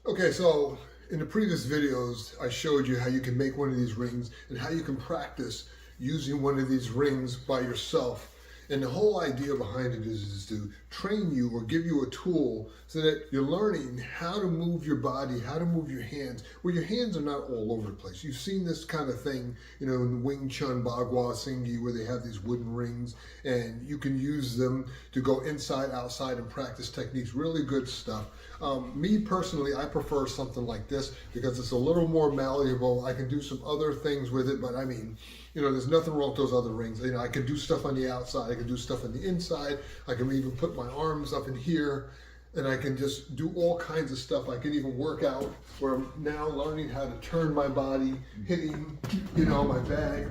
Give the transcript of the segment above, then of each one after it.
Okay, so in the previous videos, I showed you how you can make one of these rings and how you can practice using one of these rings by yourself. And the whole idea behind it is to train you or give you a tool so that you're learning how to move your body, how to move your hands, where your hands are not all over the place. You've seen this kind of thing, you know, in Wing Chun, Bagua, Singhi, where they have these wooden rings and you can use them to go inside, outside and practice techniques. Really good stuff. Me personally, I prefer something like this because it's a little more malleable. I can do some other things with it, but I mean, you know, there's nothing wrong with those other rings. You know, I can do stuff on the outside, I can do stuff on the inside, I can even put my arms up in here, and I can just do all kinds of stuff. I can even work out where I'm now learning how to turn my body, hitting, you know, my bag,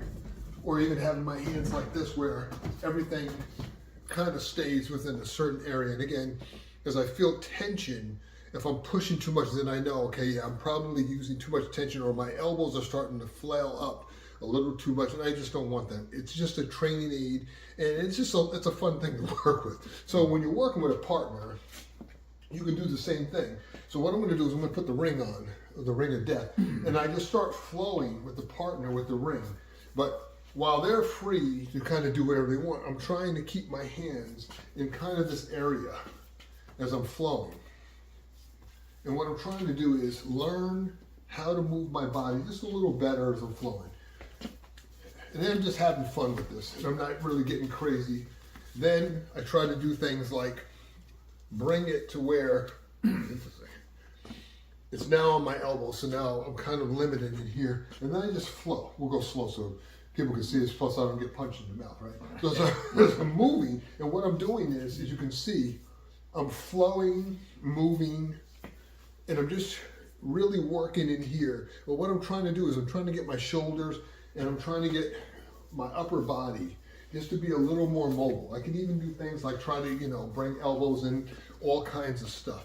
or even having my hands like this where everything kind of stays within a certain area. And again, as I feel tension, if I'm pushing too much, then I know, okay, yeah, I'm probably using too much tension, or my elbows are starting to flail up a little too much, and I just don't want that. It's just a training aid, and it's a fun thing to work with. So when you're working with a partner, you can do the same thing. So what I'm gonna do is I'm gonna put the ring on, the ring of death, and I just start flowing with the partner with the ring. But while they're free to kind of do whatever they want, I'm trying to keep my hands in kind of this area as I'm flowing. And what I'm trying to do is learn how to move my body just a little better as I'm flowing. And then I'm just having fun with this, and I'm not really getting crazy. Then I try to do things like bring it to where it's now on my elbow, so now I'm kind of limited in here, and then I just flow. We'll go slow so people can see this, plus I don't get punched in the mouth, right? So as I'm moving, and what I'm doing is, as you can see, I'm flowing, moving, and I'm just really working in here. But what I'm trying to do is I'm trying to get my shoulders and I'm trying to get my upper body just to be a little more mobile. I can even do things like try to, you know, bring elbows in, all kinds of stuff.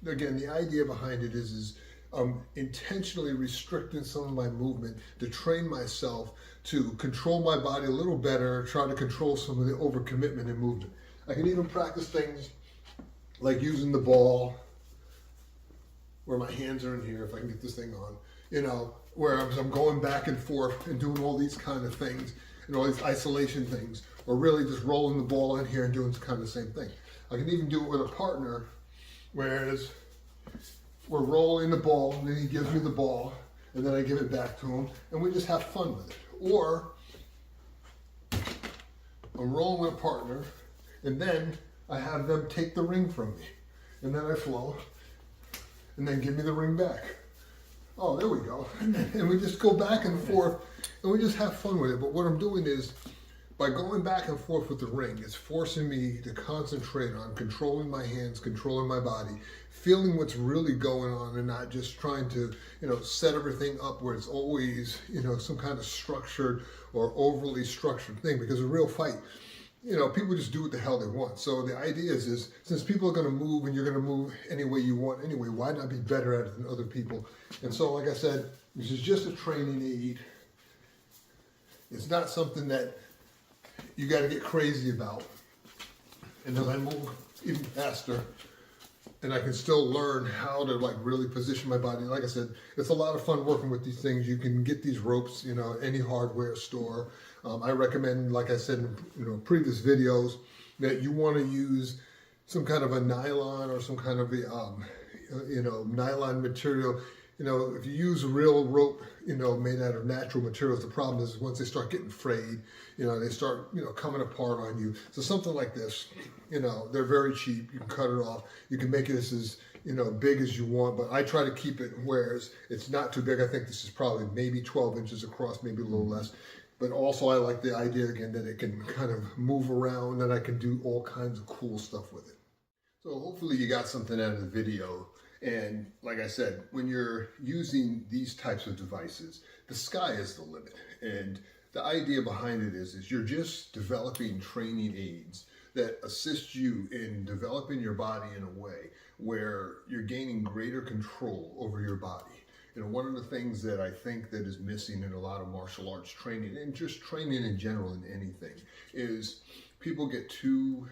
Again, the idea behind it is I'm intentionally restricting some of my movement to train myself to control my body a little better, try to control some of the overcommitment in movement. I can even practice things like using the ball where my hands are in here, if I can get this thing on, you know, where I'm going back and forth and doing all these kind of things and all these isolation things, or really just rolling the ball in here and doing kind of the same thing. I can even do it with a partner, whereas we're rolling the ball and then he gives me the ball and then I give it back to him and we just have fun with it. Or I'm rolling with a partner and then I have them take the ring from me and then I flow and then give me the ring back. Oh, there we go. And we just go back and forth and we just have fun with it. But what I'm doing is, by going back and forth with the ring, it's forcing me to concentrate on controlling my hands, controlling my body, feeling what's really going on and not just trying to, you know, set everything up where it's always, you know, some kind of structured or overly structured thing. Because a real fight, you know, people just do what the hell they want. So the idea is since people are going to move and you're going to move any way you want anyway, why not be better at it than other people? And so, like I said, this is just a training aid. It's not something that you got to get crazy about. And as I move even faster, and I can still learn how to like really position my body. Like I said, it's a lot of fun working with these things. You can get these ropes, you know, any hardware store. I recommend, like I said in, you know, previous videos, that you want to use some kind of a nylon or some kind of a, you know, nylon material. You know, if you use a real rope, you know, made out of natural materials, the problem is once they start getting frayed, you know, they start, you know, coming apart on you. So something like this, you know, they're very cheap. You can cut it off. You can make it as, you know, big as you want, but I try to keep it where it's not too big. I think this is probably maybe 12 inches across, maybe a little less. But also I like the idea, again, that it can kind of move around and I can do all kinds of cool stuff with it. So hopefully you got something out of the video. And like I said, when you're using these types of devices, the sky is the limit. And the idea behind it is you're just developing training aids that assist you in developing your body in a way where you're gaining greater control over your body. You know, one of the things that I think that is missing in a lot of martial arts training and just training in general in anything is people get too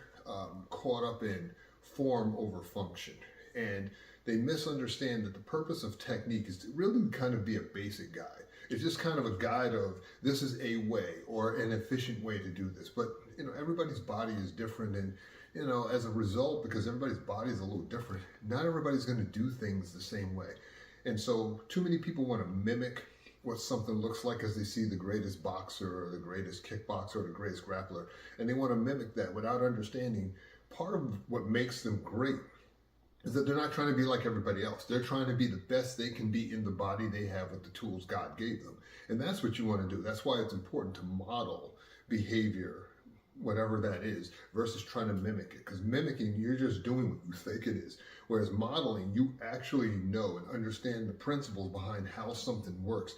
caught up in form over function. And they misunderstand that the purpose of technique is to really kind of be a basic guide. It's just kind of a guide of this is a way or an efficient way to do this. But you know, everybody's body is different, and you know, as a result, because everybody's body is a little different, not everybody's going to do things the same way. And so too many people want to mimic what something looks like as they see the greatest boxer or the greatest kickboxer or the greatest grappler, and they want to mimic that without understanding part of what makes them great is that they're not trying to be like everybody else. They're trying to be the best they can be in the body they have with the tools God gave them. And that's what you want to do. That's why it's important to model behavior, whatever that is, versus trying to mimic it. Because mimicking, you're just doing what you think it is. Whereas modeling, you actually know and understand the principles behind how something works.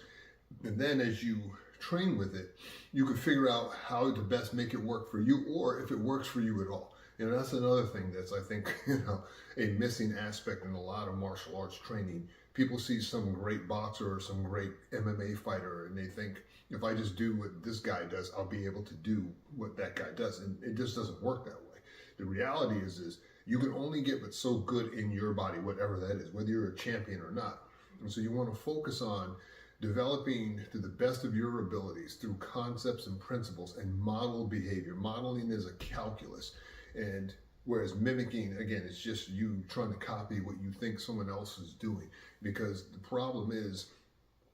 And then as you train with it, you can figure out how to best make it work for you, or if it works for you at all. You know, that's another thing that's, I think, you know, a missing aspect in a lot of martial arts training. People see some great boxer or some great MMA fighter, and they think, if I just do what this guy does, I'll be able to do what that guy does. And it just doesn't work that way. The reality is you can only get what's so good in your body, whatever that is, whether you're a champion or not. And so you want to focus on developing to the best of your abilities through concepts and principles and model behavior. Modeling is a calculus. And whereas mimicking, again, it's just you trying to copy what you think someone else is doing. Because the problem is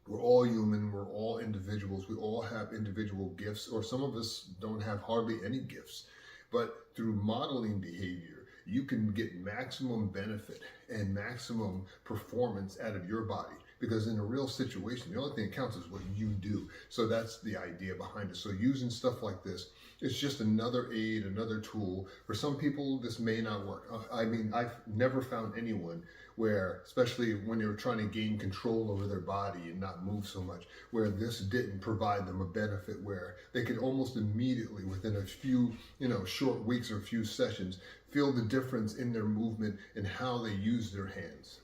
we're all human, we're all individuals, we all have individual gifts, or some of us don't have hardly any gifts. But through modeling behavior, you can get maximum benefit and maximum performance out of your body. Because in a real situation, the only thing that counts is what you do. So that's the idea behind it. So using stuff like this, it's just another aid, another tool. For some people, this may not work. I mean, I've never found anyone where, especially when they were trying to gain control over their body and not move so much, where this didn't provide them a benefit where they could almost immediately, within a few, you know, short weeks or a few sessions, feel the difference in their movement and how they use their hands.